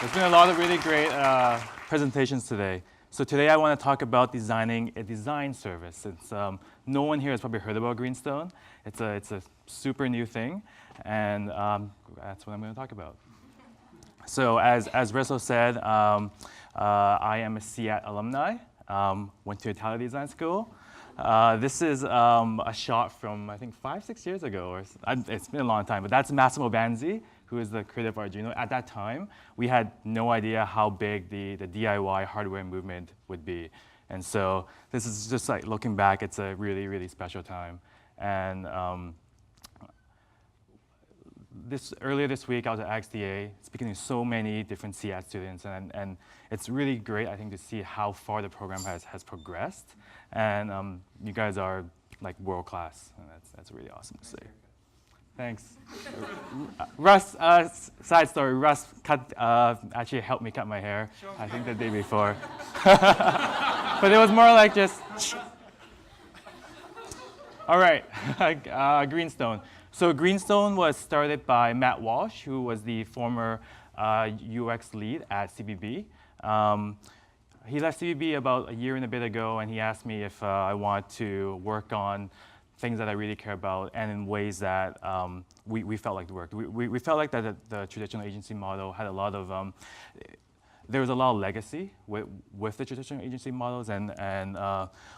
There's been a lot of really great presentations today. So today I want to talk about designing a design service. Since no one here has probably heard about Greenstone. It's a super new thing, and that's what I'm going to talk about. So as Russell said, I am a CIAT alumni, went to Italian Design School. This is a shot from, I think, 5-6 years ago, or it's been a long time, but that's Massimo Banzi, who is the creator of Arduino. At that time, we had no idea how big the DIY hardware movement would be. And so this is just like looking back, it's a really, really special time. And earlier this week, I was at XDA speaking to so many different CIAT students, and it's really great, I think, to see how far the program has progressed. And you guys are like world class, and that's really awesome to see. Thanks. Russ, side story, Russ actually helped me cut my hair, I think the day before. But it was more like just, all right, Greenstone. So Greenstone was started by Matt Walsh, who was the former UX lead at CBB. He left CBB about a year and a bit ago, and he asked me if I want to work on things that I really care about and in ways that we felt like worked. We felt like that the traditional agency model had a lot of, there was a lot of legacy with the traditional agency models, and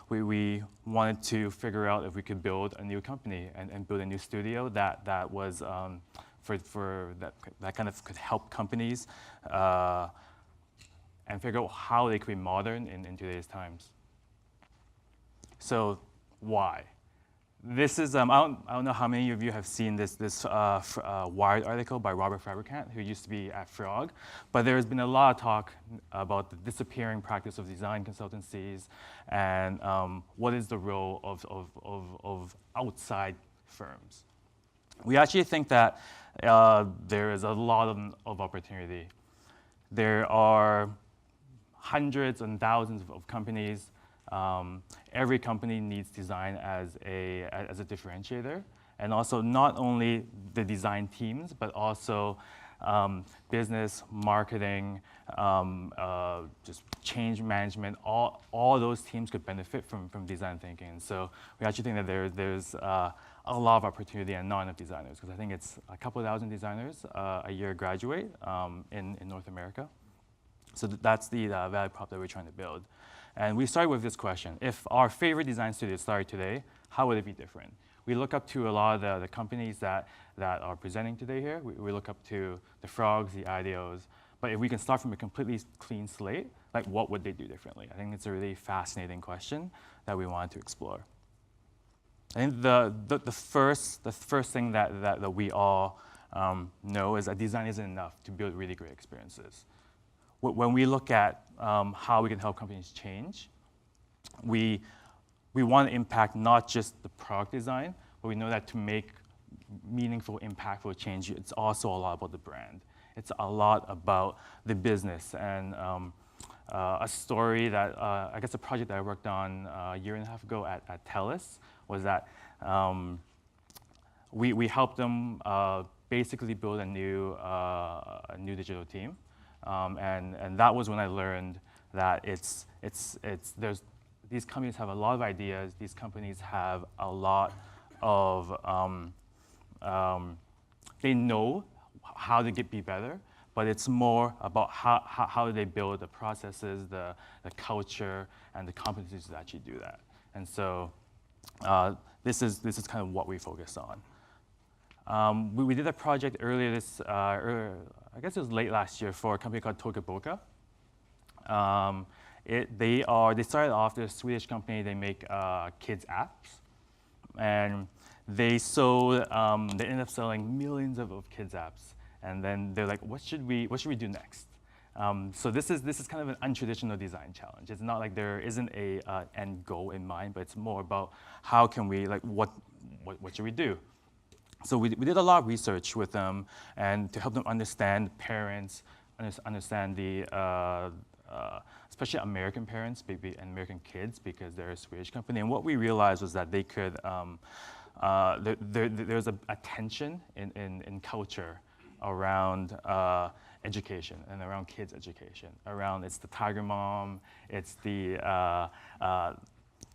we wanted to figure out if we could build a new company and build a new studio that was that kind of could help companies and figure out how they could be modern in today's times. So why? This is, I don't know how many of you have seen this Wired article by Robert Fabricant, who used to be at Frog, but there has been a lot of talk about the disappearing practice of design consultancies and what is the role of outside firms. We actually think that there is a lot of opportunity. There are hundreds and thousands of companies. Every company needs design as a differentiator, and also not only the design teams, but also business, marketing, just change management. All those teams could benefit from design thinking. And so we actually think that there's a lot of opportunity and not enough designers, because I think it's a couple thousand designers a year graduate in North America. So that's the value prop that we're trying to build. And we started with this question. If our favorite design studio started today, how would it be different? We look up to a lot of the companies that are presenting today here. We look up to the Frogs, the IDEOs. But if we can start from a completely clean slate, like what would they do differently? I think it's a really fascinating question that we wanted to explore. I think the first thing that we all know is that design isn't enough to build really great experiences. When we look at how we can help companies change, we want to impact not just the product design, but we know that to make meaningful, impactful change, it's also a lot about the brand. It's a lot about the business. And a story that, I guess a project that I worked on a year and a half ago at TELUS was that we helped them basically build a new digital team. And that was when I learned that these companies have a lot of ideas. These companies have a lot of, they know how to be better, but it's more about how do they build the processes, the culture, and the competencies to actually do that. And so this is kind of what we focus on. We did a project earlier I guess it was late last year for a company called Tokaboka. They started off, they're a Swedish company, they make kids apps. And they ended up selling millions of kids apps. And then they're like, what should we do next? So this is kind of an untraditional design challenge. It's not like there isn't a end goal in mind, but it's more about how can we, like, what should we do? So we did a lot of research with them, and to help them understand parents, understand especially American parents and American kids, because they're a Swedish company. And what we realized was that they could, there's a tension in culture around education and around kids' education. Around it's the Tiger Mom, it's the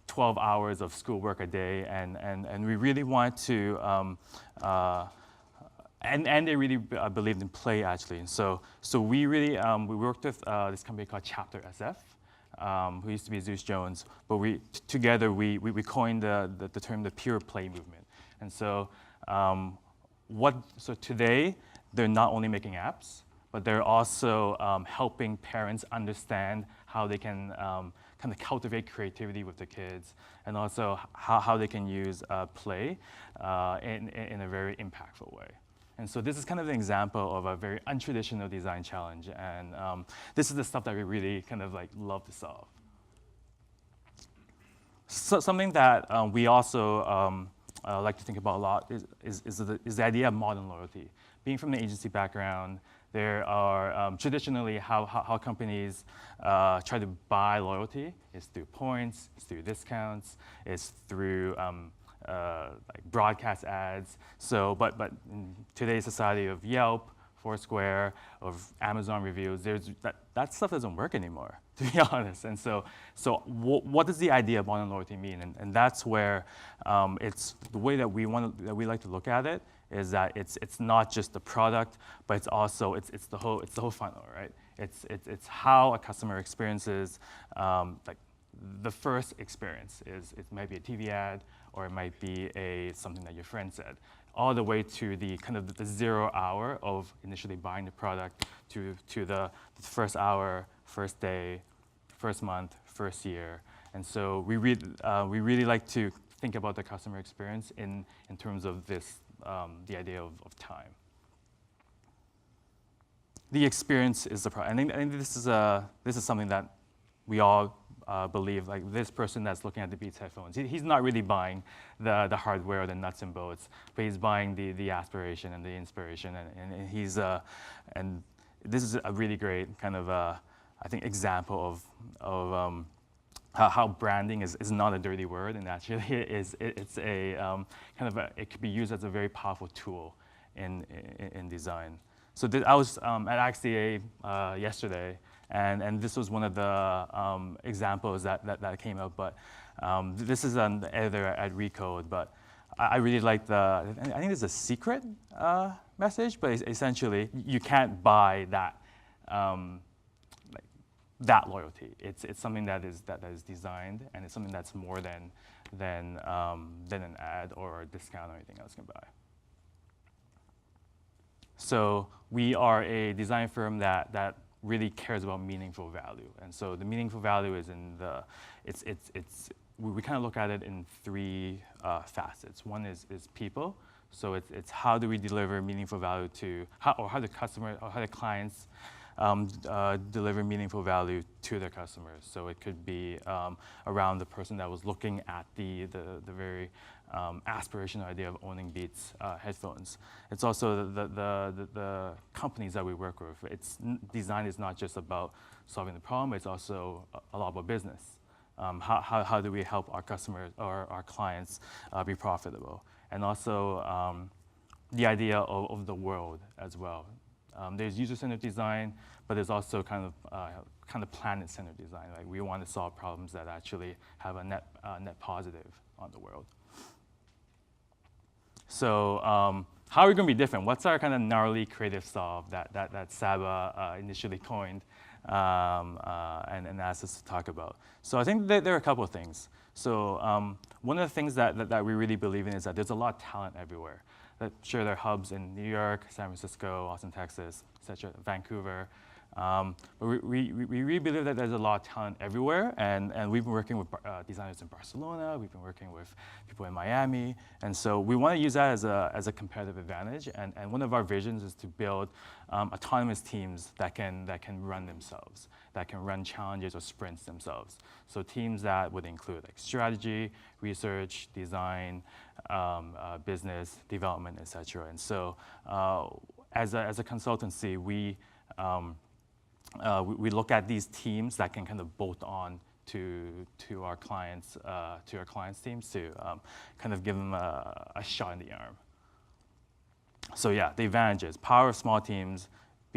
12 hours of schoolwork a day, and we really want to, and they really believed in play actually. And so we really, we worked with this company called Chapter SF, who used to be Zeus Jones, but together we coined the term the pure play movement. And so, so today, they're not only making apps, but they're also helping parents understand how they can kind of cultivate creativity with the kids, and also how they can use play in a very impactful way. And so this is kind of an example of a very untraditional design challenge, and this is the stuff that we really kind of like love to solve. So something that we also like to think about a lot is the idea of modern loyalty. Being from the agency background, there are traditionally how companies try to buy loyalty is through points, it's through discounts, it's through like broadcast ads. So, but in today's society of Yelp, Foursquare, of Amazon reviews, that stuff doesn't work anymore, to be honest. And so what does the idea of modern loyalty mean? And that's where it's the way that we like to look at it is that it's not just the product, but it's also it's the whole funnel, right? It's how a customer experiences like the first experience is it might be a TV ad, or it might be something that your friend said, all the way to the kind of the 0 hour of initially buying the product to the first hour, first day, first month, first year. And so we really like to think about the customer experience in terms of this, the idea of time. The experience is the problem. I think this is something that we all believe, like this person that's looking at the Beats headphones, he's not really buying the hardware or the nuts and bolts, but he's buying the aspiration and the inspiration, and he's and this is a really great kind of I think example of how branding is not a dirty word, and actually it's a kind of it could be used as a very powerful tool in design. So I was at XDA yesterday. And this was one of the examples that came up, but this is an editor at Recode, but I really like I think there's a secret message, but essentially you can't buy that that loyalty. It's something that is designed, and it's something that's more than an ad or a discount or anything else can buy. So we are a design firm that really cares about meaningful value, and so the meaningful value is in we kind of look at it in three facets. One is people, so it's how do we deliver meaningful value how the clients deliver meaningful value to their customers. So it could be around the person that was looking at the very aspirational idea of owning Beats headphones. It's also the companies that we work with. Design is not just about solving the problem, it's also a lot about business. How do we help our customers or our clients be profitable? And also the idea of the world as well. There's user-centered design, but there's also kind of planet-centered design. Like we want to solve problems that actually have a net positive on the world. So how are we going to be different? What's our kind of gnarly creative solve that Saba initially coined and asked us to talk about? So I think that there are a couple of things. So one of the things that we really believe in is that there's a lot of talent everywhere. Sure, there are hubs in New York, San Francisco, Austin, Texas, etc., Vancouver. But we really believe that there's a lot of talent everywhere, and we've been working with designers in Barcelona, we've been working with people in Miami, and so we want to use that as a competitive advantage, and one of our visions is to build autonomous teams that can run themselves, that can run challenges or sprints themselves. So teams that would include like strategy, research, design, business, development, etc. And so as a consultancy, we look at these teams that can kind of bolt on to our clients' teams to kind of give them a shot in the arm. So yeah, the advantages: power of small teams,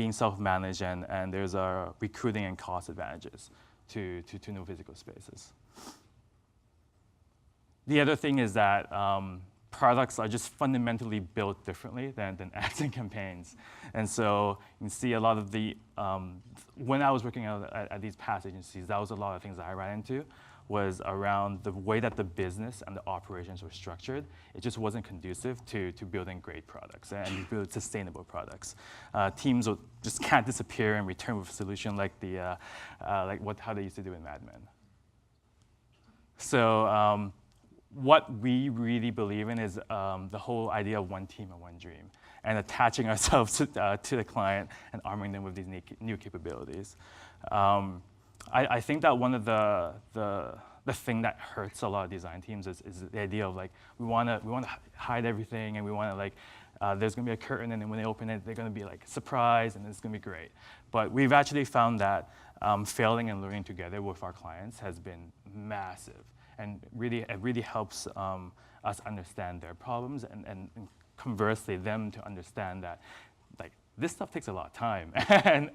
being self-managed, and there's recruiting and cost advantages to new physical spaces. The other thing is that products are just fundamentally built differently than ads and campaigns. And so you can see a lot of the, when I was working at these past agencies, that was a lot of things that I ran into, was around the way that the business and the operations were structured. It just wasn't conducive to building great products and build sustainable products. Teams just can't disappear and return with a solution like how they used to do in Mad Men. So what we really believe in is the whole idea of one team and one dream, and attaching ourselves to the client and arming them with these new capabilities. I think that one of the thing that hurts a lot of design teams is the idea of like we want to hide everything, and we want to like there's going to be a curtain, and then when they open it, they're going to be like surprised, and it's going to be great. But we've actually found that failing and learning together with our clients has been massive, and it really helps us understand their problems, and conversely them to understand that like this stuff takes a lot of time, and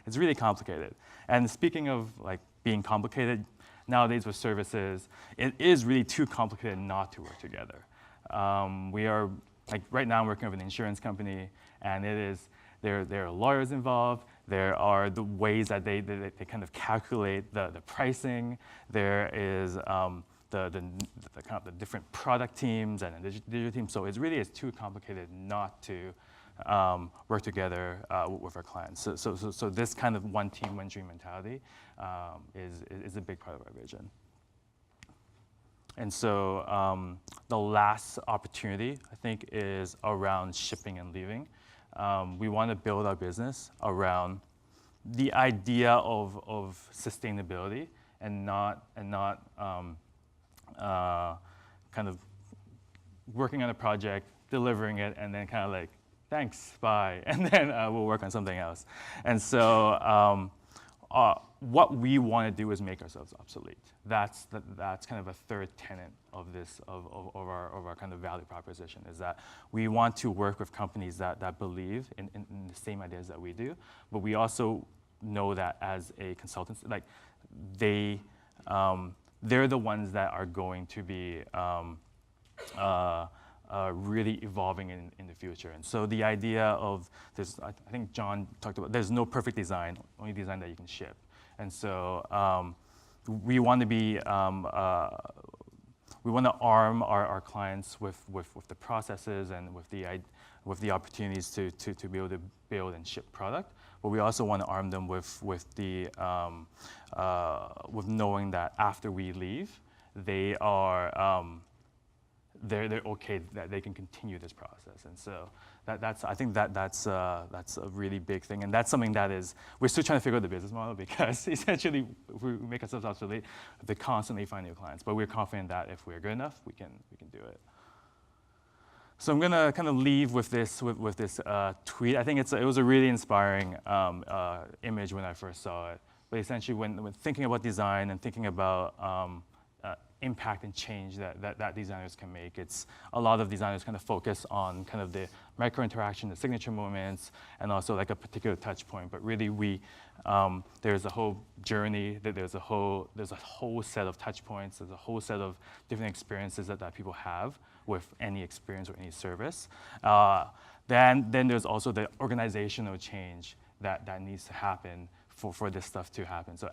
it's really complicated. And speaking of like being complicated, nowadays with services, it is really too complicated not to work together. We are, like right now I'm working with an insurance company, and there are lawyers involved. There are the ways that they kind of calculate the pricing. There is the kind of the different product teams and the digital teams. So it really is too complicated not to work together with our clients. So this kind of one team, one dream mentality is a big part of our vision. And so the last opportunity, I think, is around shipping and leaving. We want to build our business around the idea of sustainability and not kind of working on a project, delivering it, and then kind of like, thanks, bye, and then we'll work on something else. And so what we want to do is make ourselves obsolete. That's kind of a third tenet of this of our kind of value proposition, is that we want to work with companies that believe in the same ideas that we do, but we also know that as a consultant, like they're the ones that are going to be really evolving in the future. And so the idea of this, I think John talked about, there's no perfect design, only design that you can ship. And so we want to be, we want to arm our clients with the processes and with the opportunities to be able to build and ship product. But we also want to arm them with knowing that after we leave, they are they're okay that they can continue this process. And so I think that's a really big thing, and that's something that we're still trying to figure out the business model, because essentially if we make ourselves obsolete, they constantly find new clients. But we're confident that if we're good enough, we can do it. So I'm gonna kind of leave with this tweet. I think it was a really inspiring image when I first saw it. But essentially, when thinking about design and thinking about impact and change that designers can make, it's a lot of designers kind of focus on kind of the micro interaction, the signature moments, and also like a particular touch point. But really, there's a whole journey. There's a whole set of touch points. There's a whole set of different experiences that people have with any experience or any service. Then there's also the organizational change that needs to happen for this stuff to happen. So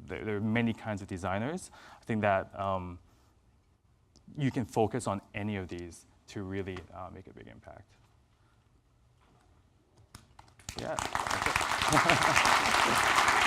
there are many kinds of designers. I think that you can focus on any of these to really make a big impact. Yeah. That's it.